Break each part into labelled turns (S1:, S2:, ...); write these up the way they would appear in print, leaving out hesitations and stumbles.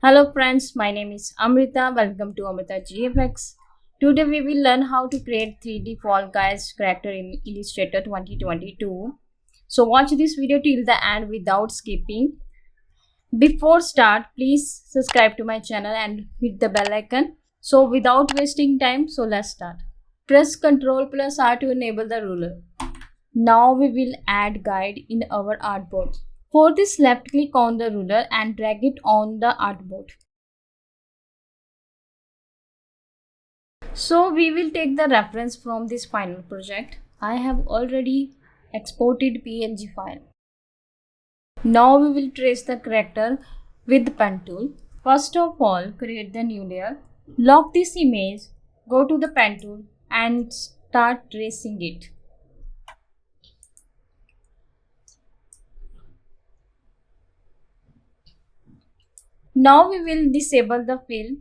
S1: Hello friends, my name is Amrita. Welcome to Amrita GFX. Today we will learn how to create 3D Fall Guys character in Illustrator 2022. So watch this video till the end without skipping. Before start, please subscribe to my channel and hit the bell icon. So without wasting time, let's start. Press Ctrl plus R to enable the ruler. Now we will add guide in our artboard. For this, left click on the ruler and drag it on the artboard. So we will take the reference from this final project. I have already exported PNG file. Now we will trace the character with the pen tool. First of all, create the new layer. Lock this image, go to the pen tool and start tracing it. Now we will disable the fill.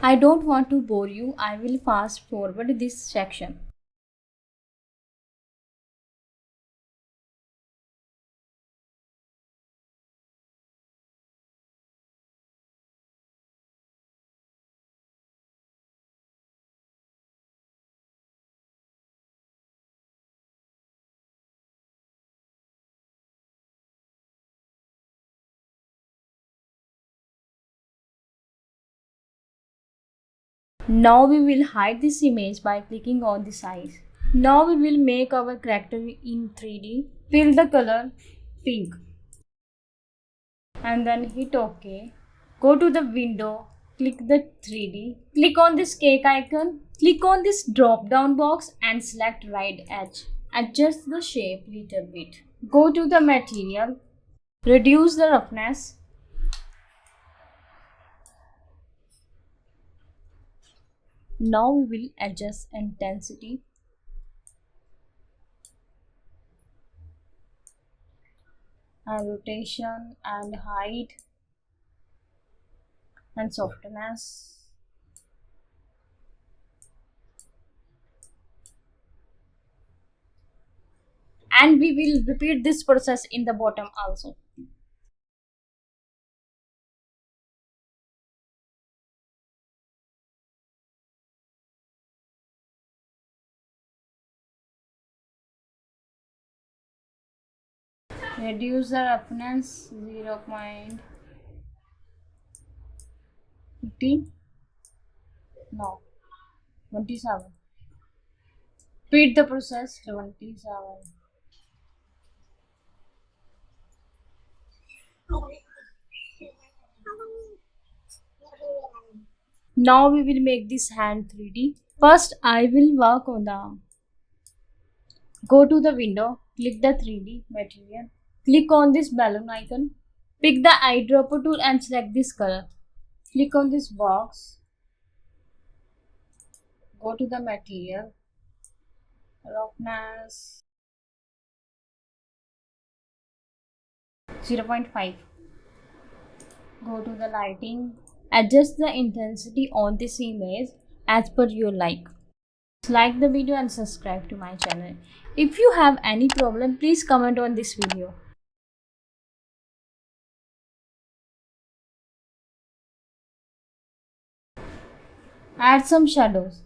S1: I don't want to bore you, I will fast forward this section. Now we will hide this image by clicking on the size. Now we will make our character in 3D. Fill the color pink and then hit OK. Go to the window, click the 3D. Click on this cake icon. Click on this drop down box and select right edge. Adjust the shape little bit. Go to the material. Reduce the roughness. Now we will adjust intensity. And rotation and height and softness. And we will repeat this process in the bottom also. Reduce the roughness 0.50. No, 27. Repeat the process 27. Now we will make this hand 3D. First, I will work on the arm. Go to the window, click the 3D material. Click on this balloon icon. Pick the eyedropper tool and select this color. Click on this box. Go to the material. Roughness 0.5. Go to the lighting. Adjust the intensity on this image as per your like. Like the video and subscribe to my channel. If you have any problem, please comment on this video. Add some shadows.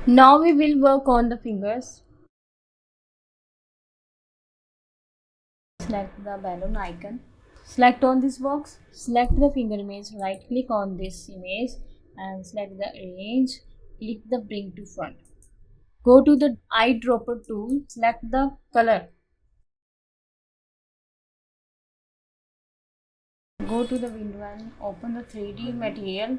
S1: Now we will work on the fingers. Select the balloon icon. Select on this box. Select the finger image. Right click on this image and select the arrange. Click the bring to front. Go to the eyedropper tool. Select the color. Go to the window and open the 3D material.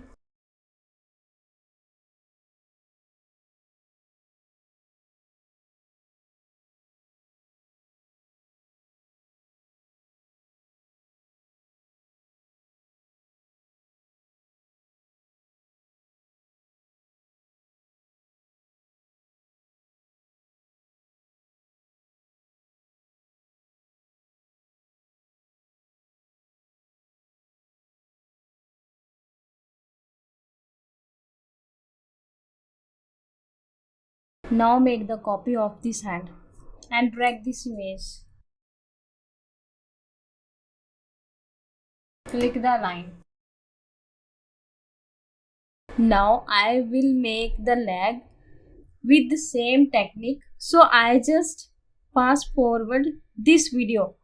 S1: Now make the copy of this hand and drag this image. Click the line. Now I will make the leg with the same technique. So I just fast forward this video.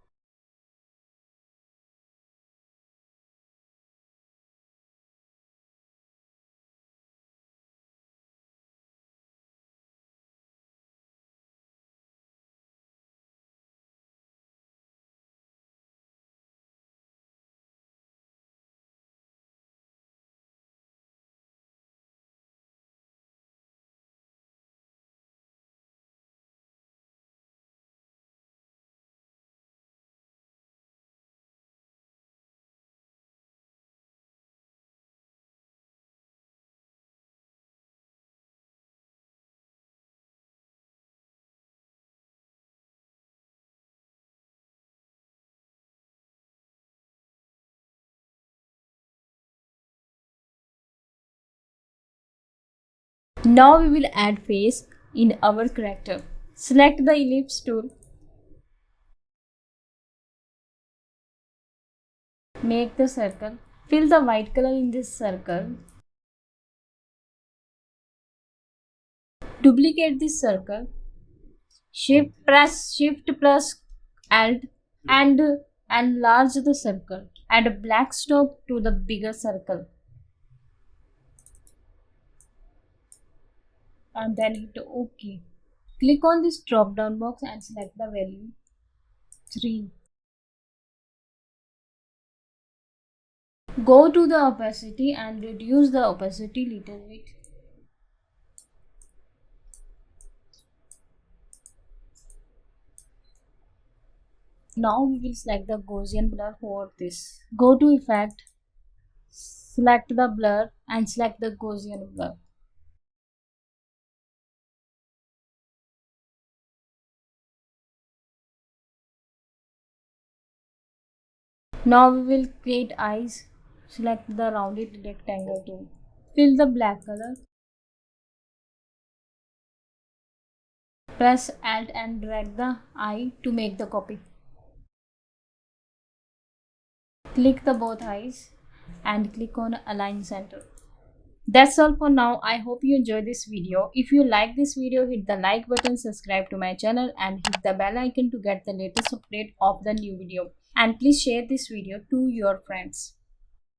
S1: Now we will add face in our character. Select the ellipse tool. Make the circle. Fill the white color in this circle. Duplicate this circle. Press Shift plus Alt and enlarge the circle. Add a black stroke to the bigger circle. And then hit OK. Click on this drop down box and select the value 3. Go to the opacity and reduce the opacity little bit. Now we will select the Gaussian blur for this. Go to Effect, select the blur and select the Gaussian blur. Now we will create eyes. Select the rounded rectangle tool. Fill the black color. Press Alt and drag the eye to make the copy. Click the both eyes and click on Align Center. That's all for now. I hope you enjoyed this video. If you like this video, hit the like button, subscribe to my channel and hit the bell icon to get the latest update of the new video. And please share this video to your friends.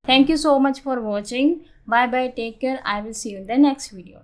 S1: Thank you so much for watching. Bye bye. Take care. I will see you in the next video.